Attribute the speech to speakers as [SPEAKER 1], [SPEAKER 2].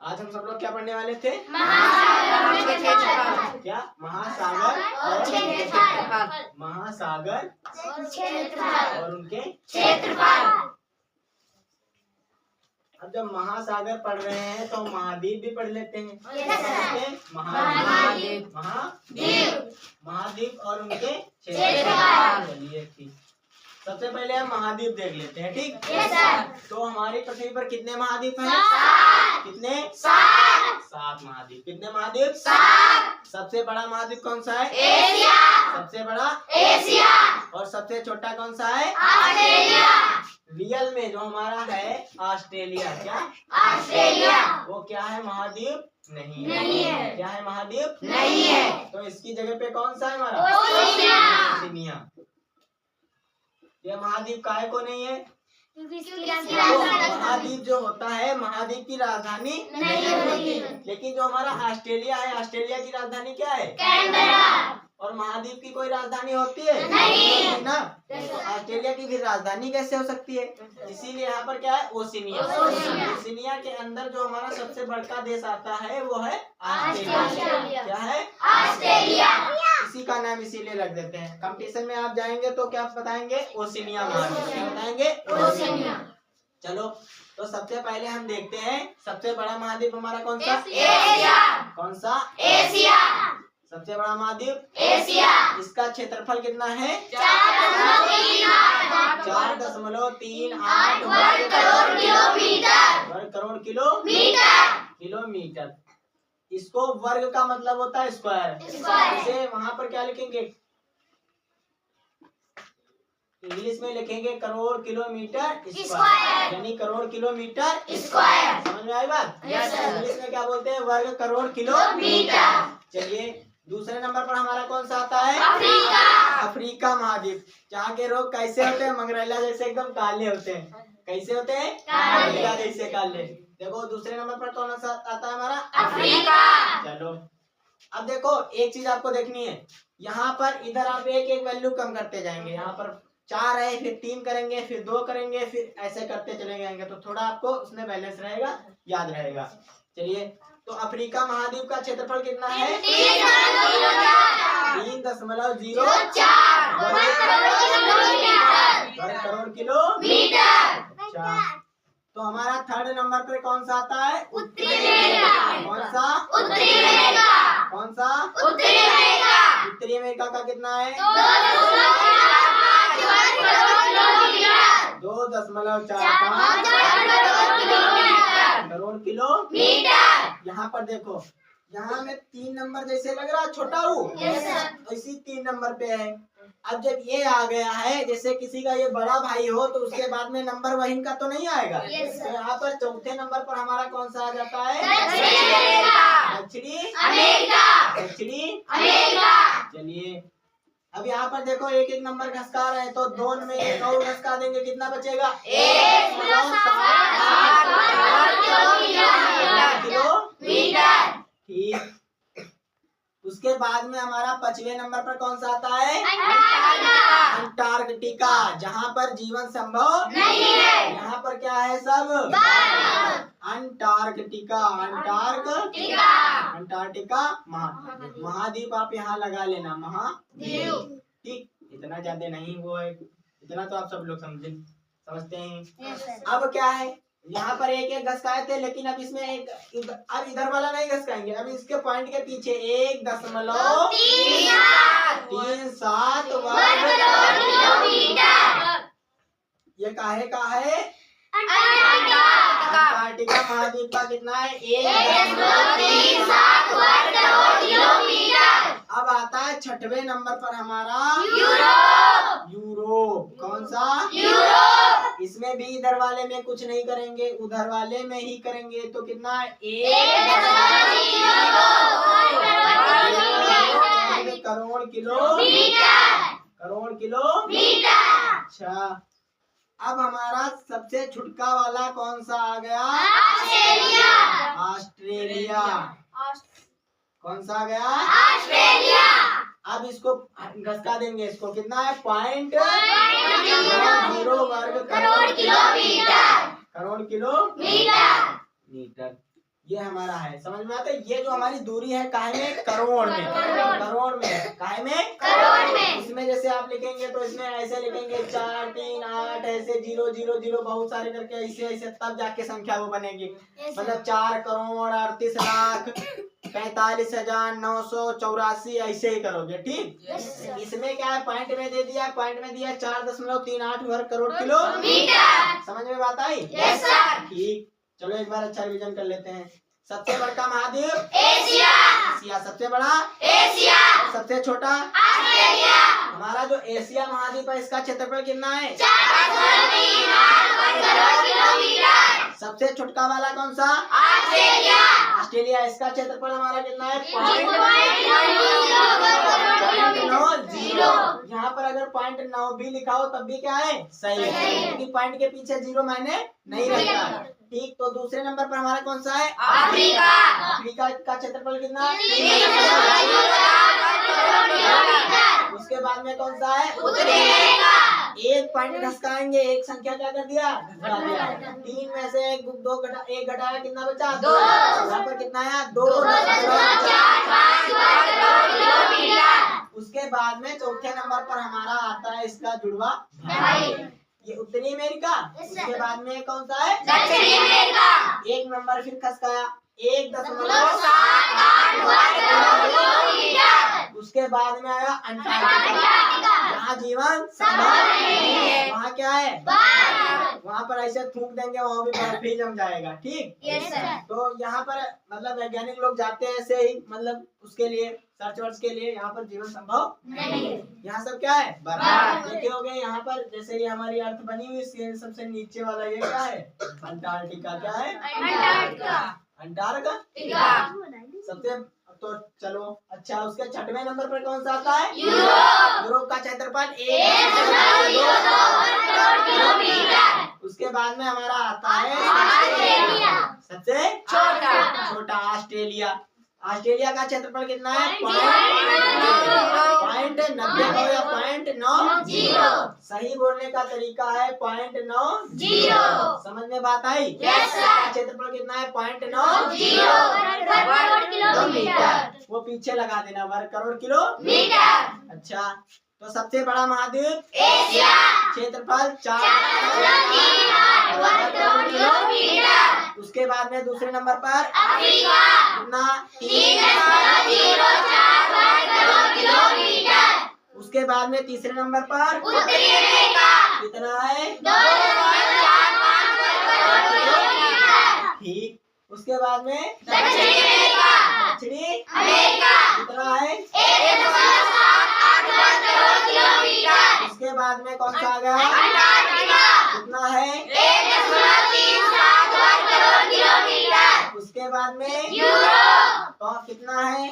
[SPEAKER 1] आज हम सब लोग क्या पढ़ने वाले थे? क्या? महासागर और उनके क्षेत्रफल। अब जब महासागर पढ़ रहे हैं तो महाद्वीप भी पढ़ लेते हैं। महाद्वीप और उनके क्षेत्रफल। चलिए ठीक, सबसे पहले हम महाद्वीप देख लेते हैं। ठीक, तो हमारी पृथ्वी पर कितने महाद्वीप हैं? कितने? 7 महाद्वीप। कितने महाद्वीप? 7। सबसे बड़ा महाद्वीप कौन सा है? एशिया। सबसे बड़ा एशिया। और सबसे छोटा कौन सा है? ऑस्ट्रेलिया। रियल में जो हमारा है ऑस्ट्रेलिया। क्या? ऑस्ट्रेलिया। वो क्या है? महाद्वीप नहीं है। क्या है? महाद्वीप नहीं है। तो इसकी जगह पे कौन सा है हमारा? ओशिनिया। ये महाद्वीप काहे को नहीं है? महाद्वीप जो होता है महाद्वीप की राजधानी नहीं होती। लेकिन जो हमारा ऑस्ट्रेलिया है, ऑस्ट्रेलिया की राजधानी क्या है? कैनबरा। और महाद्वीप की कोई राजधानी होती है? नहीं ना। तो ऑस्ट्रेलिया की भी राजधानी कैसे हो सकती है? इसीलिए यहाँ पर क्या है? ओशिनिया। ओशिनिया के अंदर जो हमारा सबसे बड़ा देश आता है वो है ऑस्ट्रेलिया। क्या है? ऑस्ट्रेलिया। इसी का नाम इसीलिए रख देते हैं। कंपटीशन में आप जाएंगे तो क्या बताएंगे? ओशिनिया महाद्वीप। क्या बताएंगे? ओशिनिया। चलो, तो सबसे पहले हम देखते हैं सबसे बड़ा महाद्वीप हमारा कौन सा? एशिया। कौन सा? एशिया। सबसे बड़ा महाद्वीप एशिया। इसका क्षेत्रफल कितना है? 4.38 वर्ग करोड़ किलोमीटर। वर्ग करोड़ किलोमीटर। इसको वर्ग का मतलब होता है स्क्वायर। इसे वहां पर क्या लिखेंगे? इंग्लिश में लिखेंगे करोड़ किलोमीटर स्क्वायर, यानी करोड़ किलोमीटर स्क्वायर। समझ में आई बात? इंग्लिश में क्या बोलते हैं? वर्ग करोड़ किलोमीटर। चलिए, दूसरे नंबर पर हमारा कौन सा आता है? अफ्रीका। अफ्रीका महाद्वीप। जहाँ के लोग कैसे होते हैं? मंगरेला जैसे एकदम काले होते हैं। कैसे होते हैं? मंगरेला जैसे काले। देखो दूसरे नंबर पर कौन सा आता है हमारा? अफ्रीका। चलो, अब देखो एक चीज आपको देखनी है। यहाँ पर इधर आप एक वैल्यू कम करते जाएंगे। यहाँ पर 4 है, फिर 3 करेंगे, फिर 2 करेंगे, फिर ऐसे करते चले जाएंगे तो थोड़ा आपको उसमें बैलेंस रहेगा, याद रहेगा। चलिए, तो अफ्रीका महाद्वीप का क्षेत्रफल कितना है? 3.04 वर्ग करोड़ किलोमीटर। अच्छा, तो हमारा थर्ड नंबर पे कौन सा आता है? उत्तरी अमेरिका। कौन सा? उत्तरी अमेरिका। कौन सा? उत्तरी अमेरिका। उत्तरी अमेरिका का कितना है? 2.45 करोड़ किलोमीटर। यहाँ पर देखो, यहाँ में 3 नंबर जैसे लग रहा है छोटा हूँ, इसी 3 नंबर पे है। अब जब ये आ गया है, जैसे किसी का ये बड़ा भाई हो तो उसके बाद में नंबर वही का तो नहीं आएगा। तो यहाँ पर चौथे नंबर पर हमारा कौन सा आ जाता है? दक्षिणी अमेरिका। चलिए, अब यहाँ पर देखो एक नंबर घसका रहे हैं तो 2 में एक और घसका देंगे, कितना बचेगा? 1 किलोमीटर। ठीक, उसके बाद में हमारा 5वें नंबर पर कौन सा आता है? अंटार्कटिका। जहाँ पर जीवन संभव नहीं है। यहाँ पर क्या है? सब अंटार्कटिका। अंटार्कटिका महाद्वीप आप यहाँ लगा लेना, महाद्वीप। ठीक, इतना ज्यादा नहीं वो है, इतना तो आप सब लोग समझते हैं। अब क्या है? यहाँ पर एक घसकाए थे, लेकिन अब इसमें अब इधर वाला नहीं घसकाएंगे। अब इसके पॉइंट के पीछे 1.37 वर्ग किलोमीटर। ये काहे का है? अंटार्कटिका महाद्वीप का कितना है? 1.37 वर्ग किलोमीटर। अब आता है 6वें नंबर पर हमारा यूरोप। कौन सा? यूरोप। इसमें भी इधर वाले में कुछ नहीं करेंगे, उधर वाले में ही करेंगे। तो कितना है? 1 करोड़ किलोमीटर। अच्छा, अब हमारा सबसे छुटका वाला कौन सा आ गया? ऑस्ट्रेलिया। कौन सा आ गया? ऑस्ट्रेलिया। अब इसको घसका देंगे, इसको कितना है? 0.0 वर्ग करोड़ किलोमीटर। ये हमारा है, समझ में आता है। ये जो हमारी दूरी है काहे में, करोड़ में, करोड़ में, काहे में, करोड़ में। इसमें जैसे आप लिखेंगे तो इसमें ऐसे लिखेंगे 4 3 8 ऐसे 0 0 0 बहुत सारे करके ऐसे ऐसे, तब जाके संख्या वो बनेगी। मतलब 4 करोड़ 38 लाख 45,984 ऐसे ही करोगे, ठीक। इसमें क्या है, पॉइंट में दे दिया, पॉइंट में दिया 4.38 वर्ग करोड़ किलोमीटर। समझ में बात आई? ठीक, चलो एक बार अच्छा रिवीजन कर लेते हैं। सबसे बड़ा महाद्वीप एशिया, एशिया सबसे बड़ा एशिया, सबसे छोटा ऑस्ट्रेलिया। हमारा जो एशिया महाद्वीप है इसका क्षेत्रफल कितना है, 4.38 वर्ग किलोमीटर। सबसे छोटका वाला कौन सा, ऑस्ट्रेलिया, ऑस्ट्रेलिया। इसका क्षेत्रफल हमारा कितना है, 0.90। यहाँ पर अगर 0.9 भी लिखा हो तब भी क्या है, सही है, क्योंकि पॉइंट के पीछे 0 मायने नहीं रखता, ठीक। तो दूसरे नंबर पर हमारा कौन सा है, अफ्रीका। अफ्रीका का क्षेत्रफल कितना है, उसके बाद में कौन सा है, उत्तरी अमेरिका। एक पॉइंट घसकाएंगे, एक संख्या क्या कर दिया, घटा दिया। 3 में से 1 घटाया, कितना बचा, 2। यहाँ पर कितना है, 2। उसके बाद में चौथे नंबर पर हमारा आता है इसका जुड़वा भाई, ये उत्तरी अमेरिका। उसके बाद में कौन सा है, दक्षिणी अमेरिका। एक नंबर फिर खसकाया, 1.78 वर्ग किलोमीटर। उसके बाद में आया अंटार्कटिका, जहाँ जीवन संभव नहीं है, वहाँ क्या है, वहाँ पर ऐसे थूक देंगे वहाँ भी बर्फ ही जम जाएगा, ठीक। तो यहाँ पर मतलब वैज्ञानिक लोग जाते हैं ऐसे ही, मतलब उसके लिए सर्च वर्च के लिए, यहाँ पर जीवन संभव नहीं है। यहाँ सब क्या है, बर्फ। देखे होंगे यहाँ पर जैसे ये हमारी अर्थ बनी हुई, सबसे नीचे वाला ये क्या है, अंटार्कटिका। क्या है, अंटार्कटिका। सबसे, तो चलो अच्छा, उसके 6वें नंबर पर कौन सा आता है, यूरोप। यूरोप का क्षेत्रफल 1.2 किलोमीटर। उसके बाद में हमारा आता है ऑस्ट्रेलिया, सबसे छोटा ऑस्ट्रेलिया। ऑस्ट्रेलिया का क्षेत्रफल कितना है, 0.90 या 0.90। सही बोलने का तरीका है 0.90। समझ में बात आई? क्षेत्रफल कितना है, 0.90 किलोमीटर। वो पीछे लगा देना, वर्ग करोड़ किलोमीटर। अच्छा, तो सबसे बड़ा महाद्वीप एशिया, क्षेत्रफल 4.38 वर्ग किलोमीटर। उसके बाद में दूसरे नंबर पर अफ्रीका, कितना, 3.04 वर्ग किलोमीटर। उसके बाद में तीसरे नंबर पर उत्तरी अमेरिका, कितना है, 2.45 वर्ग किलोमीटर, ठीक। उसके बाद में दक्षिणी अमेरिका, कितना है, 1.78 वर्ग किलोमीटर। उसके बाद में कौन सा आ गया, अंटार्कटिका, कितना है, 1.37 वर्ग किलोमीटर। उसके बाद में यूरोप, तो कितना है,